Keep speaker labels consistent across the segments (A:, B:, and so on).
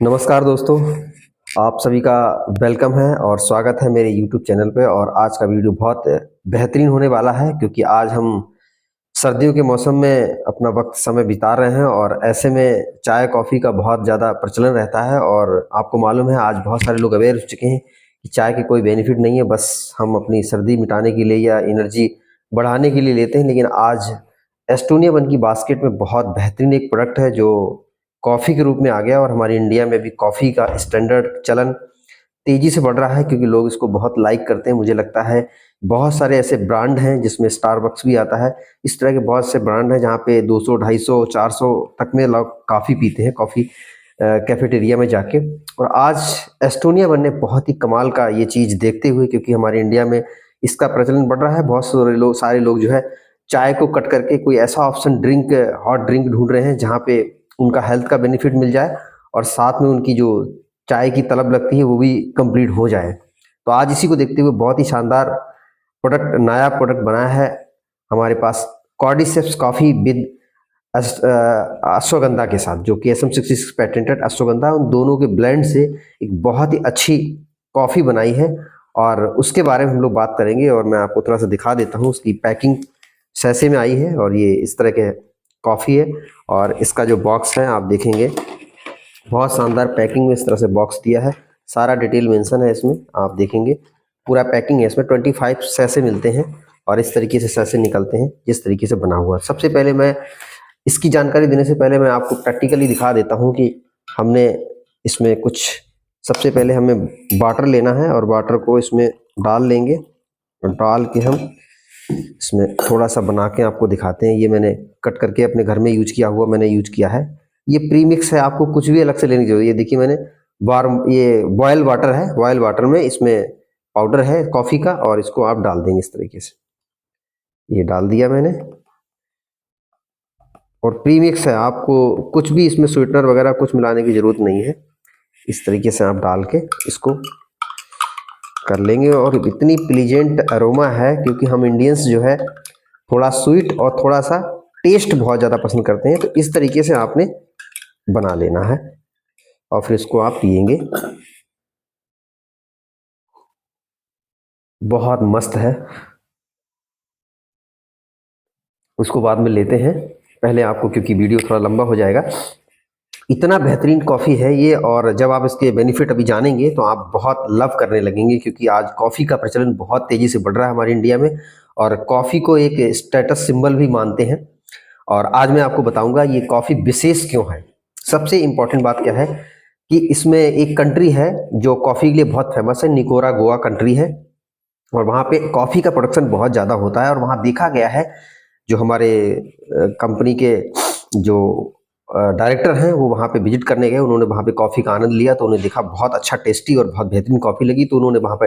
A: नमस्कार दोस्तों, आप सभी का वेलकम है और स्वागत है मेरे यूट्यूब चैनल पे। और आज का वीडियो बहुत बेहतरीन होने वाला है क्योंकि आज हम सर्दियों के मौसम में अपना वक्त समय बिता रहे हैं और ऐसे में चाय कॉफ़ी का बहुत ज़्यादा प्रचलन रहता है। और आपको मालूम है आज बहुत सारे लोग अवेयर हो चुके हैं कि चाय के कोई बेनिफिट नहीं है, बस हम अपनी सर्दी मिटाने के लिए या एनर्जी बढ़ाने के लिए लेते हैं। लेकिन आज एस्टोनिया वन की बास्केट में बहुत बेहतरीन एक प्रोडक्ट है जो कॉफ़ी के रूप में आ गया और हमारी इंडिया में भी कॉफ़ी का स्टैंडर्ड चलन तेज़ी से बढ़ रहा है क्योंकि लोग इसको बहुत लाइक करते हैं। मुझे लगता है बहुत सारे ऐसे ब्रांड हैं जिसमें स्टारबक्स भी आता है। इस तरह के बहुत से ब्रांड हैं जहाँ पे 200, 250, 400 तक में लोग काफ़ी पीते हैं कॉफ़ी कैफेटेरिया में जाके। और आज एस्टोनिया वन ने बहुत ही कमाल का ये चीज़ देखते हुए, क्योंकि हमारे इंडिया में इसका प्रचलन बढ़ रहा है, बहुत सारे लोग जो है चाय को कट करके कोई ऐसा ऑप्शन ड्रिंक, हॉट ड्रिंक ढूंढ रहे हैं जहाँ पे उनका हेल्थ का बेनिफिट मिल जाए और साथ में उनकी जो चाय की तलब लगती है वो भी कंप्लीट हो जाए। तो आज इसी को देखते हुए बहुत ही शानदार नया प्रोडक्ट बनाया है हमारे पास, कॉर्डिसेप्स कॉफ़ी विद अश्वगंधा के साथ, जो कि SM66 पेटेंटेड अश्वगंधा, उन दोनों के ब्लेंड से एक बहुत ही अच्छी कॉफ़ी बनाई है। और उसके बारे में हम लोग बात करेंगे और मैं आपको थोड़ा सा दिखा देता हूँ। उसकी पैकिंग सैसे में आई है और ये इस तरह के कॉफ़ी है। और इसका जो बॉक्स है आप देखेंगे, बहुत शानदार पैकिंग में इस तरह से बॉक्स दिया है। सारा डिटेल मेंशन है इसमें, आप देखेंगे पूरा पैकिंग है इसमें। 25 सैसे मिलते हैं और इस तरीके से सैसे निकलते हैं जिस तरीके से बना हुआ है। सबसे पहले मैं इसकी जानकारी देने से पहले मैं आपको प्रैक्टिकली दिखा देता हूँ कि हमने इसमें कुछ, सबसे पहले हमें वाटर लेना है और वाटर को इसमें डाल लेंगे और डाल के हम इसमें थोड़ा सा बना के आपको दिखाते हैं। ये मैंने कट करके अपने घर में यूज किया हुआ मैंने यूज किया है। ये प्री मिक्स है, आपको कुछ भी अलग से लेने की जरूरत है। ये देखिए मैंने वार्म, ये बॉयल वाटर है, बॉयल वाटर में इसमें पाउडर है कॉफ़ी का और इसको आप डाल देंगे इस तरीके से। ये डाल दिया मैंने और प्री मिक्स है, आपको कुछ भी इसमें स्वीटनर वगैरह कुछ मिलाने की ज़रूरत नहीं है। इस तरीके से आप डाल के इसको कर लेंगे और इतनी प्लीजेंट अरोमा है क्योंकि हम इंडियंस जो है थोड़ा स्वीट और थोड़ा सा टेस्ट बहुत ज़्यादा पसंद करते हैं। तो इस तरीके से आपने बना लेना है और फिर इसको आप पियेंगे, बहुत मस्त है। उसको बाद में लेते हैं, पहले आपको, क्योंकि वीडियो थोड़ा लंबा हो जाएगा। इतना बेहतरीन कॉफ़ी है ये और जब आप इसके बेनिफिट अभी जानेंगे तो आप बहुत लव करने लगेंगे क्योंकि आज कॉफ़ी का प्रचलन बहुत तेज़ी से बढ़ रहा है हमारे इंडिया में और कॉफ़ी को एक स्टेटस सिंबल भी मानते हैं। और आज मैं आपको बताऊंगा ये कॉफ़ी विशेष क्यों है। सबसे इम्पोर्टेंट बात क्या है कि इसमें एक कंट्री है जो कॉफ़ी के लिए बहुत फेमस है, निकोरा गोवा कंट्री है। और वहाँ पे कॉफ़ी का प्रोडक्शन बहुत ज़्यादा होता है और वहाँ देखा गया है, जो हमारे कंपनी के जो डायरेक्टर हैं वो वहाँ पे विजिट करने गए, उन्होंने वहाँ पे कॉफ़ी का आनंद लिया तो उन्हें देखा बहुत अच्छा टेस्टी और बहुत बेहतरीन कॉफ़ी लगी। तो उन्होंने वहाँ पे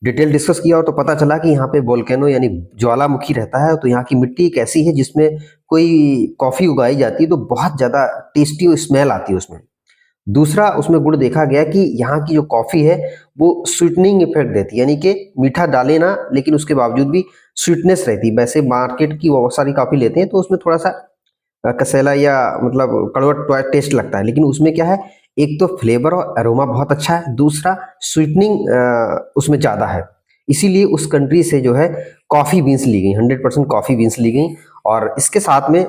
A: डिटेल डिस्कस किया और तो पता चला कि यहाँ पे वोल्केनो यानी ज्वालामुखी रहता है। तो यहाँ की मिट्टी एक ऐसी है जिसमें कोई कॉफ़ी उगाई जाती है तो बहुत ज़्यादा टेस्टी और स्मेल आती है उसमें। दूसरा उसमें गुण देखा गया कि यहाँ की जो कॉफ़ी है वो स्वीटनिंग इफेक्ट देती है, यानी कि मीठा डाले ना लेकिन उसके बावजूद भी स्वीटनेस रहती है। वैसे मार्केट की बहुत सारी कॉफ़ी लेते हैं तो उसमें थोड़ा सा कसेला या मतलब कड़वा टेस्ट लगता है, लेकिन उसमें क्या है, एक तो फ्लेवर और अरोमा बहुत अच्छा है, दूसरा स्वीटनिंग उसमें ज़्यादा है। इसीलिए उस कंट्री से जो है कॉफ़ी बीन्स ली गई, 100% कॉफ़ी बीन्स ली गई। और इसके साथ में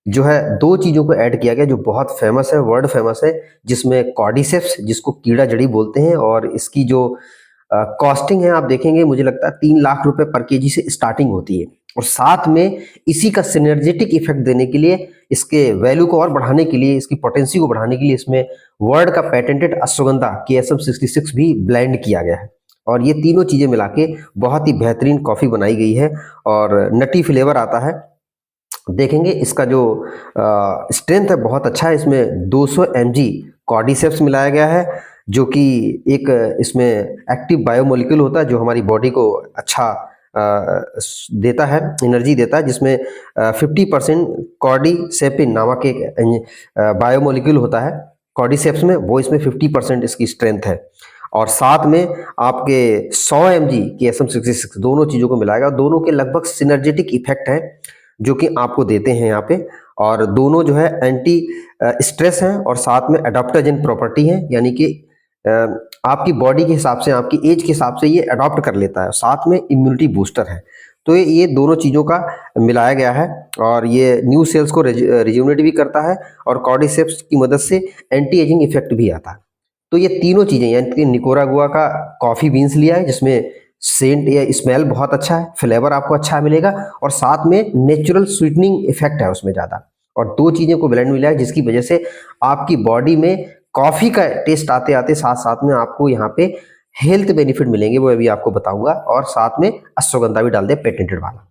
A: जो है दो चीज़ों को ऐड किया गया जो बहुत फेमस है, वर्ल्ड फेमस है, जिसमें कॉर्डिसेप्स जिसको कीड़ा जड़ी बोलते हैं और इसकी जो कॉस्टिंग है आप देखेंगे, मुझे लगता है 3 लाख रुपए पर केजी से स्टार्टिंग होती है। और साथ में इसी का सिनर्जेटिक इफेक्ट देने के लिए, इसके वैल्यू को और बढ़ाने के लिए, इसकी पोटेंसी को बढ़ाने के लिए इसमें वर्ल्ड का पेटेंटेड अश्वगंधा KSM66 भी ब्लेंड किया गया है। और ये तीनों चीज़ें मिला के बहुत ही बेहतरीन कॉफ़ी बनाई गई है और नटी फ्लेवर आता है। देखेंगे इसका जो स्ट्रेंथ है बहुत अच्छा है। इसमें 200 mg कॉर्डिसेप्स मिलाया गया है जो कि एक इसमें एक्टिव बायोमोलिक्यूल होता है जो हमारी बॉडी को अच्छा देता है, एनर्जी देता है, जिसमें 50% कॉर्डिसेपिन नामक एक बायोमोलिक्यूल होता है कॉर्डिसेप्स में, वो इसमें 50% इसकी स्ट्रेंथ है। और साथ में आपके 100 mg KSM66 दोनों चीज़ों को मिलाएगा, दोनों के लगभग सिनर्जेटिक इफेक्ट है जो कि आपको देते हैं यहाँ पे। और दोनों जो है एंटी स्ट्रेस हैं और साथ में एडाप्टोजन प्रॉपर्टी है, यानी कि अ, आपकी बॉडी के हिसाब से, आपकी एज के हिसाब से ये अडॉप्ट कर लेता है, साथ में इम्यूनिटी बूस्टर है। तो ये दोनों चीज़ों का मिलाया गया है और ये न्यू सेल्स को रिज्यूनेट भी करता है और कॉर्डिसेप्स की मदद से एंटी एजिंग इफेक्ट भी आता है। तो ये तीनों चीज़ें, यानी कि निकोरागुआ का कॉफ़ी बीन्स लिया है जिसमें सेंट या स्मेल बहुत अच्छा है, फ्लेवर आपको अच्छा मिलेगा और साथ में नेचुरल स्वीटनिंग इफेक्ट है उसमें ज़्यादा, और दो चीज़ें को ब्लेंड मिला है जिसकी वजह से आपकी बॉडी में कॉफ़ी का टेस्ट आते आते साथ साथ में आपको यहाँ पे हेल्थ बेनिफिट मिलेंगे, वो अभी आपको बताऊंगा, और साथ में अश्वगंधा भी डाल दे पेटेंटेड वाला।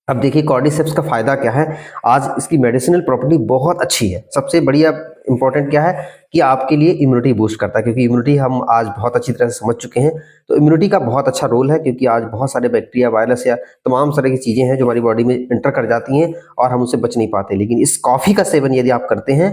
A: अब देखिए कॉर्डिसेप्स का फायदा क्या है। आज इसकी मेडिसिनल प्रॉपर्टी बहुत अच्छी है। सबसे बढ़िया इंपॉर्टेंट क्या है कि आपके लिए इम्यूनिटी बूस्ट करता है, क्योंकि इम्यूनिटी हम आज बहुत अच्छी तरह से समझ चुके हैं। तो इम्यूनिटी का बहुत अच्छा रोल है, क्योंकि आज बहुत सारे बैक्टीरिया, वायरस या तमाम तरह की चीज़ें हैं जो हमारी बॉडी में इंटर कर जाती हैं और हम उससे बच नहीं पाते। लेकिन इस कॉफ़ी का सेवन यदि आप करते हैं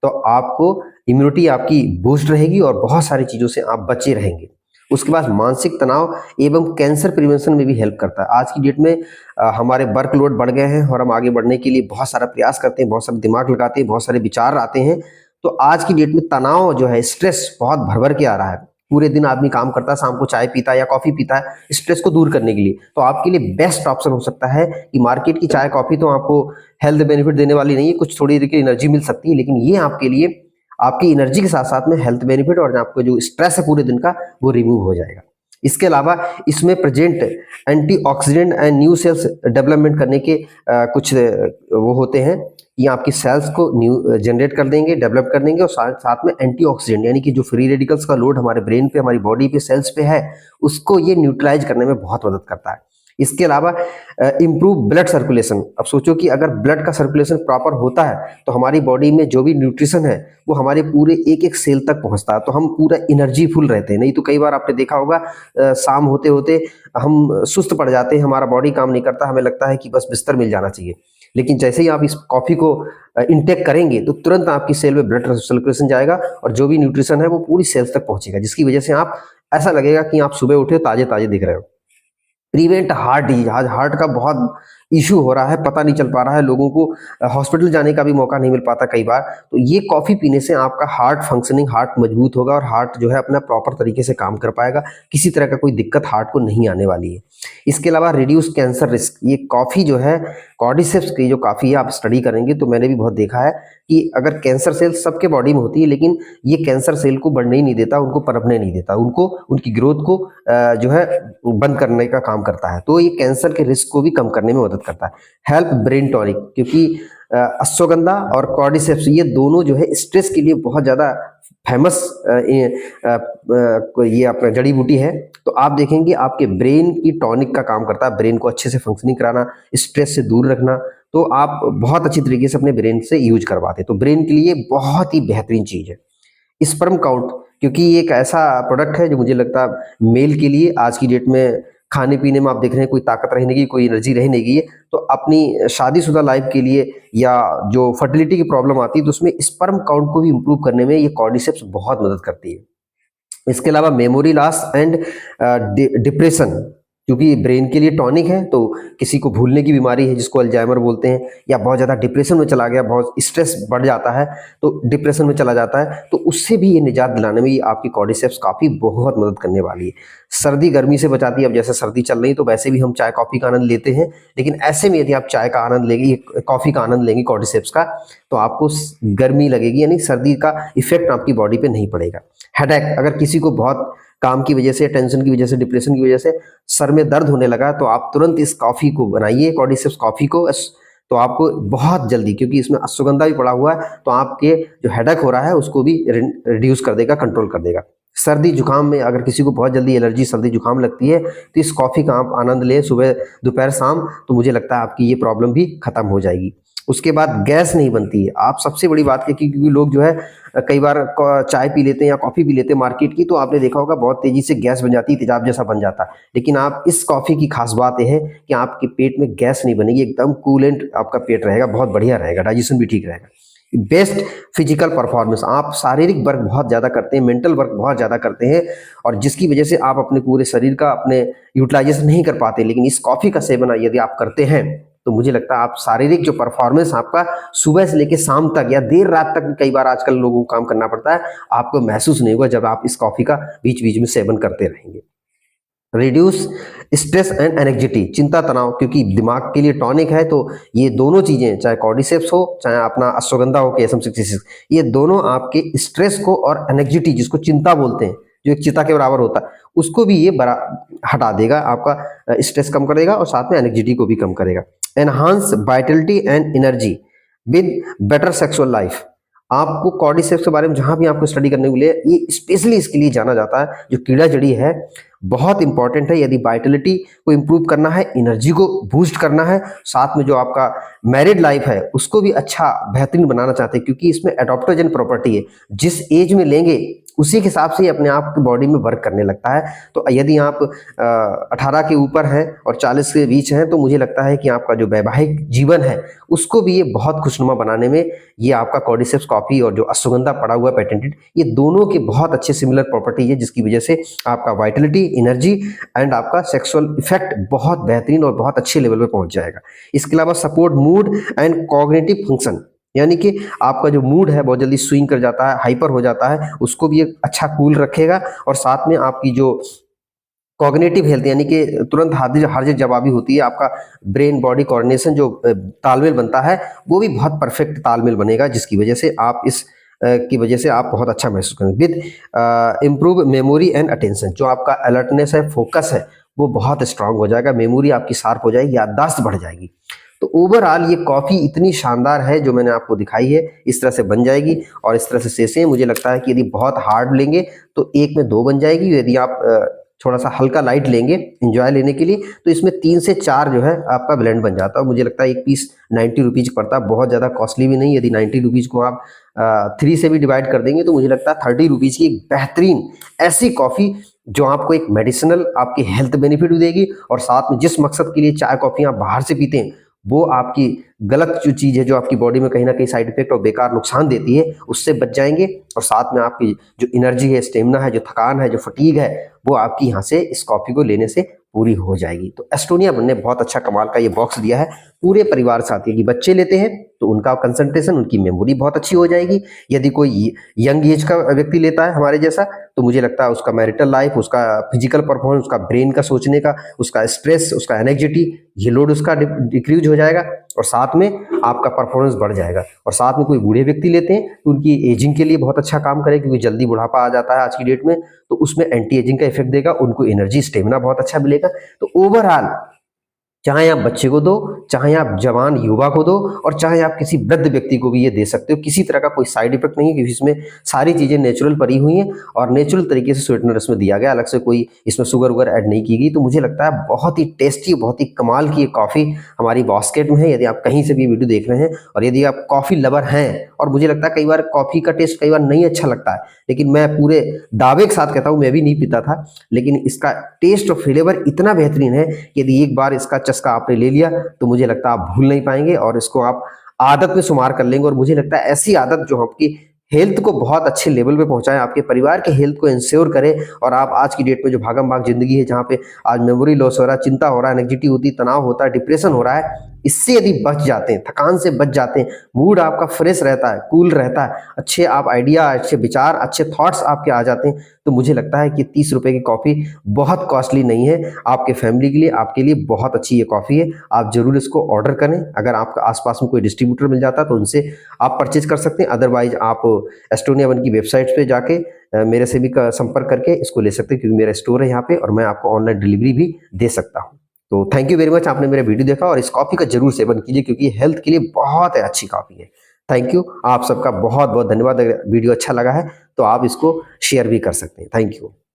A: तो आपको इम्यूनिटी आपकी बूस्ट रहेगी और बहुत सारी चीज़ों से आप बचे रहेंगे। उसके बाद मानसिक तनाव एवं कैंसर प्रिवेंशन में भी हेल्प करता है। आज की डेट में हमारे वर्कलोड बढ़ गए हैं और हम आगे बढ़ने के लिए बहुत सारा प्रयास करते हैं, बहुत सारा दिमाग लगाते हैं, बहुत सारे विचार आते हैं। तो आज की डेट में तनाव जो है, स्ट्रेस बहुत भर भर के आ रहा है। पूरे दिन आदमी काम करता है, शाम को चाय पीता है या कॉफी पीता है स्ट्रेस को दूर करने के लिए। तो आपके लिए बेस्ट ऑप्शन हो सकता है कि मार्केट की चाय कॉफी तो आपको हेल्थ बेनिफिट देने वाली नहीं है, कुछ थोड़ी देर की एनर्जी मिल सकती है, लेकिन ये आपके लिए आपकी एनर्जी के साथ साथ में हेल्थ बेनिफिट और आपको जो स्ट्रेस है पूरे दिन का वो रिमूव हो जाएगा। इसके अलावा इसमें present antioxidant and new sales development करने के कुछ वो होते हैं। ये आपकी सेल्स को न्यू जनरेट कर देंगे, डेवलप कर देंगे, और साथ साथ में एंटीऑक्सीडेंट यानी कि जो फ्री रेडिकल्स का लोड हमारे ब्रेन पे, हमारी बॉडी पे, सेल्स पे है, उसको ये न्यूट्रलाइज करने में बहुत मदद करता है। इसके अलावा इम्प्रूव ब्लड सर्कुलेशन। अब सोचो कि अगर ब्लड का सर्कुलेशन प्रॉपर होता है तो हमारी बॉडी में जो भी न्यूट्रिशन है वो हमारे पूरे एक एक सेल तक पहुंचता है, तो हम पूरा एनर्जी फुल रहते हैं। नहीं तो कई बार आपने देखा होगा शाम होते होते हम सुस्त पड़ जाते हैं, हमारा बॉडी काम नहीं करता, हमें लगता है कि बस बिस्तर मिल जाना चाहिए। लेकिन जैसे ही आप इस कॉफ़ी को इनटेक करेंगे तो तुरंत आपकी सेल में ब्लड सर्कुलेशन जाएगा और जो भी न्यूट्रिशन है वो पूरी सेल्स तक पहुंचेगा, जिसकी वजह से आप ऐसा लगेगा कि आप सुबह उठे ताजे ताजे दिख रहे हो। Prevent heart disease. आज हार्ट का बहुत इशू हो रहा है, पता नहीं चल पा रहा है लोगों को, हॉस्पिटल जाने का भी मौका नहीं मिल पाता कई बार। तो ये कॉफ़ी पीने से आपका हार्ट फंक्शनिंग, हार्ट मजबूत होगा और हार्ट जो है अपना प्रॉपर तरीके से काम कर पाएगा, किसी तरह का कोई दिक्कत हार्ट को नहीं आने वाली है। इसके अलावा रिड्यूस कैंसर रिस्क। ये कॉफ़ी जो है, कॉर्डिसेप्स की जो कॉफ़ी है, आप स्टडी करेंगे तो मैंने भी बहुत देखा है कि अगर कैंसर सेल सबके बॉडी में होती है, लेकिन ये कैंसर सेल को बढ़ने ही नहीं देता, उनको पनपने नहीं देता, उनको उनकी ग्रोथ को जो है बंद करने का काम करता है। तो ये कैंसर के रिस्क को भी कम करने में मदद करता है। हेल्प ब्रेन टॉनिक, क्योंकि अश्वगंधा और कॉर्डिसेप्स ये दोनों जो है स्ट्रेस के लिए बहुत ज़्यादा फेमस ये अपना जड़ी बूटी है। तो आप देखेंगे आपके ब्रेन की टॉनिक का काम करता है, ब्रेन को अच्छे से फंक्शनिंग कराना, स्ट्रेस से दूर रखना। तो आप बहुत अच्छी तरीके से अपने ब्रेन से यूज करवाते हैं, तो ब्रेन के लिए बहुत ही बेहतरीन चीज़ है। स्पर्म काउंट, क्योंकि ये एक ऐसा प्रोडक्ट है जो मुझे लगता है मेल के लिए आज की डेट में खाने पीने में आप देख रहे हैं कोई ताकत रहने की, कोई एनर्जी रहने की, तो अपनी शादीशुदा लाइफ के लिए या जो फर्टिलिटी की प्रॉब्लम आती है तो उसमें स्पर्म काउंट को भी इंप्रूव करने में ये कॉर्डिसेप्स बहुत मदद करती है। इसके अलावा मेमोरी लॉस एंड डिप्रेशन, क्योंकि ब्रेन के लिए टॉनिक है, तो किसी को भूलने की बीमारी है जिसको अल्जाइमर बोलते हैं, या बहुत ज़्यादा डिप्रेशन में चला गया, बहुत स्ट्रेस बढ़ जाता है तो डिप्रेशन में चला जाता है, तो उससे भी ये निजात दिलाने में ये आपकी कॉर्डिसेप्स काफ़ी बहुत मदद करने वाली है। सर्दी गर्मी से बचाती है। अब जैसे सर्दी चल रही है तो वैसे भी हम चाय कॉफ़ी का आनंद लेते हैं, लेकिन ऐसे में यदि आप चाय का आनंद लेंगे, कॉफ़ी का आनंद लेंगे कॉर्डिसेप्स का, तो आपको गर्मी लगेगी, यानी सर्दी का इफेक्ट आपकी बॉडी पे नहीं पड़ेगा। हेडेक, अगर किसी को बहुत काम की वजह से, टेंशन की वजह से, डिप्रेशन की वजह से सर में दर्द होने लगा, तो आप तुरंत इस कॉफ़ी को बनाइए, कॉर्डिसेप्स कॉफ़ी को, तो आपको बहुत जल्दी, क्योंकि इसमें अश्वगंधा भी पड़ा हुआ है, तो आपके जो हेडेक हो रहा है उसको भी रिड्यूस कर देगा, कंट्रोल कर देगा। सर्दी जुकाम में अगर किसी को बहुत जल्दी एलर्जी, सर्दी जुकाम लगती है तो इस कॉफ़ी का आप आनंद लें सुबह दोपहर शाम, तो मुझे लगता है आपकी ये प्रॉब्लम भी खत्म हो जाएगी। उसके बाद गैस नहीं बनती है। आप सबसे बड़ी बात है कि क्योंकि लोग जो है कई बार चाय पी लेते हैं या कॉफ़ी पी लेते हैं मार्केट की, तो आपने देखा होगा बहुत तेज़ी से गैस बन जाती है, तेजाब जैसा बन जाता है। लेकिन आप इस कॉफ़ी की खास बात यह है कि आपके पेट में गैस नहीं बनेगी, एकदम कूलेंट आपका पेट रहेगा, बहुत बढ़िया रहेगा, डाइजेशन भी ठीक रहेगा। बेस्ट फिजिकल परफॉर्मेंस, आप शारीरिक वर्क बहुत ज़्यादा करते हैं, मेंटल वर्क बहुत ज़्यादा करते हैं, और जिसकी वजह से आप अपने पूरे शरीर का अपने यूटिलाइजेशन नहीं कर पाते, लेकिन इस कॉफ़ी का सेवन यदि आप करते हैं तो मुझे लगता है आप शारीरिक जो परफॉर्मेंस आपका सुबह से लेकर शाम तक या देर रात तक, कई बार आजकल लोगों को काम करना पड़ता है, आपको महसूस नहीं होगा जब आप इस कॉफी का बीच बीच में सेवन करते रहेंगे। रिड्यूस स्ट्रेस एंड एंग्जाइटी, चिंता तनाव, क्योंकि दिमाग के लिए टॉनिक है, तो ये दोनों चीजें, चाहे कॉर्डिसेप्स हो चाहे अपना अश्वगंधा हो KSM 66, ये दोनों आपके स्ट्रेस को और एंग्जाइटी, जिसको चिंता बोलते हैं, जो एक चिता के बराबर होता है, उसको भी ये बड़ा हटा देगा, आपका स्ट्रेस कम करेगा और साथ में एंग्जाइटी को भी कम करेगा। Enhance Vitality and energy with better sexual life. आपको कॉर्डिसेप्स के बारे में जहां भी आपको स्टडी करने को मिले, ये स्पेशली इसके लिए जाना जाता है, जो कीड़ा जड़ी है बहुत इंपॉर्टेंट है। यदि वाइटलिटी को इंप्रूव करना है, एनर्जी को बूस्ट करना है, साथ में जो आपका मैरिड लाइफ है उसको भी अच्छा बेहतरीन बनाना चाहते हैं, क्योंकि इसमें एडॉप्टोजन प्रॉपर्टी है, जिस एज में लेंगे उसी के हिसाब से ही अपने आप की बॉडी में वर्क करने लगता है। तो यदि आप 18 के ऊपर हैं और 40 के बीच हैं, तो मुझे लगता है कि आपका जो वैवाहिक जीवन है उसको भी ये बहुत खुशनुमा बनाने में, ये आपका कॉर्डिसेप्स कॉफी और जो अश्वगंधा पड़ा हुआ पेटेंटेड, ये दोनों के बहुत अच्छे सिमिलर प्रॉपर्टी है, जिसकी वजह से आपका वाइटलिटी, एनर्जी एंड आपका सेक्सुअल इफेक्ट बहुत बेहतरीन और बहुत अच्छे लेवल पे पहुंच जाएगा। इसके अलावा support mood and cognitive function, यानी कि आपका जो मूड है बहुत जल्दी स्विंग कर जाता है, हाइपर हो जाता है, उसको भी एक अच्छा कूल रखेगा, और साथ में आपकी जो कॉग्निटिव हेल्थ, यानी कि तुरंत हाजिर जवाबी होती है, आपका ब्रेन बॉडी कोऑर्डिनेशन जो तालमेल बनता है वो भी बहुत परफेक्ट तालमेल बनेगा, जिसकी वजह से आप इस की वजह से आप बहुत अच्छा महसूस करेंगे। With improve memory and attention, जो आपका अलर्टनेस है, फोकस है, वो बहुत स्ट्रांग हो जाएगा, मेमोरी आपकी शार्प हो जाएगी, याददाश्त बढ़ जाएगी। तो ओवरऑल ये कॉफ़ी इतनी शानदार है जो मैंने आपको दिखाई है, इस तरह से बन जाएगी, और इस तरह से सेसे मुझे लगता है कि यदि बहुत हार्ड लेंगे तो एक में 2 बन जाएगी, यदि आप थोड़ा सा हल्का लाइट लेंगे इंजॉय लेने के लिए, तो इसमें 3 से 4 जो है आपका ब्लेंड बन जाता है। मुझे लगता है एक पीस 90 रुपीज़ पड़ता है, बहुत ज़्यादा कॉस्टली भी नहीं। यदि 90 रुपीज़ को आप 3 से भी डिवाइड कर देंगे तो मुझे लगता है 30 रुपीज़ की एक बेहतरीन ऐसी कॉफ़ी जो आपको एक मेडिसिनल आपकी हेल्थ बेनिफिट भी देगी, और साथ में जिस मकसद के लिए चाय कॉफ़ी आप बाहर से पीते हैं, वो आपकी गलत जो चीज़ है, जो आपकी बॉडी में कहीं ना कहीं साइड इफेक्ट और बेकार नुकसान देती है, उससे बच जाएंगे, और साथ में आपकी जो एनर्जी है, स्टेमिना है, जो थकान है, जो फटीग है, वो आपकी यहाँ से इस कॉफ़ी को लेने से पूरी हो जाएगी। तो एस्टोनिया ने बहुत अच्छा कमाल का ये बॉक्स दिया है, पूरे परिवार साथ है कि बच्चे लेते हैं तो उनका कंसंट्रेशन, उनकी मेमोरी बहुत अच्छी हो जाएगी। यदि कोई यंग एज का व्यक्ति लेता है हमारे जैसा, तो मुझे लगता है उसका मैरिटल लाइफ, उसका फिजिकल परफॉर्मेंस, उसका ब्रेन का सोचने का, उसका स्ट्रेस, उसका एनेक्जिटी, ये लोड उसका डिक्रीज हो जाएगा, और साथ में आपका परफॉर्मेंस बढ़ जाएगा। और साथ में कोई बूढ़े व्यक्ति लेते हैं तो उनकी एजिंग के लिए बहुत अच्छा काम करेगा, क्योंकि जल्दी बुढ़ापा आ जाता है आज की डेट में, तो उसमें एंटी एजिंग का इफेक्ट देगा, उनको एनर्जी स्टेमिना बहुत अच्छा मिलेगा। तो ओवरऑल चाहे आप बच्चे को दो, चाहे आप जवान युवा को दो, और चाहे आप किसी वृद्ध व्यक्ति को भी ये दे सकते हो, किसी तरह का कोई साइड इफेक्ट नहीं है, क्योंकि इसमें सारी चीजें नेचुरल पड़ी हुई हैं और नेचुरल तरीके से स्वीटनर इसमें दिया गया, अलग से कोई इसमें शुगर वुगर ऐड नहीं की गई। तो मुझे लगता है बहुत ही टेस्टी, बहुत ही कमाल की ये कॉफी हमारी बास्केट में है। यदि आप कहीं से भी वीडियो देख रहे हैं, और यदि आप कॉफी लवर हैं, और मुझे लगता है कई बार कॉफी का टेस्ट कई बार नहीं अच्छा लगता है, लेकिन मैं पूरे दावे के साथ कहता हूँ, मैं भी नहीं पीता था, लेकिन इसका टेस्ट और फ्लेवर इतना बेहतरीन है कि यदि एक बार इसका चस्का आपने ले लिया तो मुझे लगता है आप भूल नहीं पाएंगे, और इसको आप आदत में शुमार कर लेंगे। और मुझे लगता है ऐसी आदत जो आपकी हेल्थ को बहुत अच्छे लेवल पे पहुंचाए, आपके परिवार के हेल्थ को इंश्योर करे, और आप आज की डेट में जो भागम भाग जिंदगी है, जहाँ पे आज मेमोरी लॉस हो रहा है, चिंता हो रहा है, एंग्जाइटी होती, तनाव होता है, डिप्रेशन हो रहा है, इससे यदि बच जाते हैं, थकान से बच जाते हैं, मूड आपका फ्रेश रहता है, कूल रहता है, अच्छे आप आइडिया, अच्छे विचार, अच्छे थॉट्स आपके आ जाते हैं, तो मुझे लगता है कि 30 रुपए की कॉफ़ी बहुत कॉस्टली नहीं है, आपके फैमिली के लिए, आपके लिए बहुत अच्छी ये कॉफ़ी है। आप जरूर इसको ऑर्डर करें, अगर आपके आसपास में कोई डिस्ट्रीब्यूटर मिल जाता है तो उनसे आप परचेज कर सकते हैं, अदरवाइज आप एस्टोनिया वन की वेबसाइट पे जाके मेरे से भी संपर्क करके इसको ले सकते हैं, क्योंकि मेरा स्टोर है यहाँ पे और मैं आपको ऑनलाइन डिलीवरी भी दे सकता हूँ। तो थैंक यू वेरी मच, आपने मेरा वीडियो देखा, और इस कॉफ़ी का जरूर सेवन कीजिए, क्योंकि हेल्थ के लिए बहुत अच्छी कॉफ़ी है। थैंक यू, आप सबका बहुत बहुत धन्यवाद। अगर वीडियो अच्छा लगा है तो आप इसको शेयर भी कर सकते हैं। Thank you.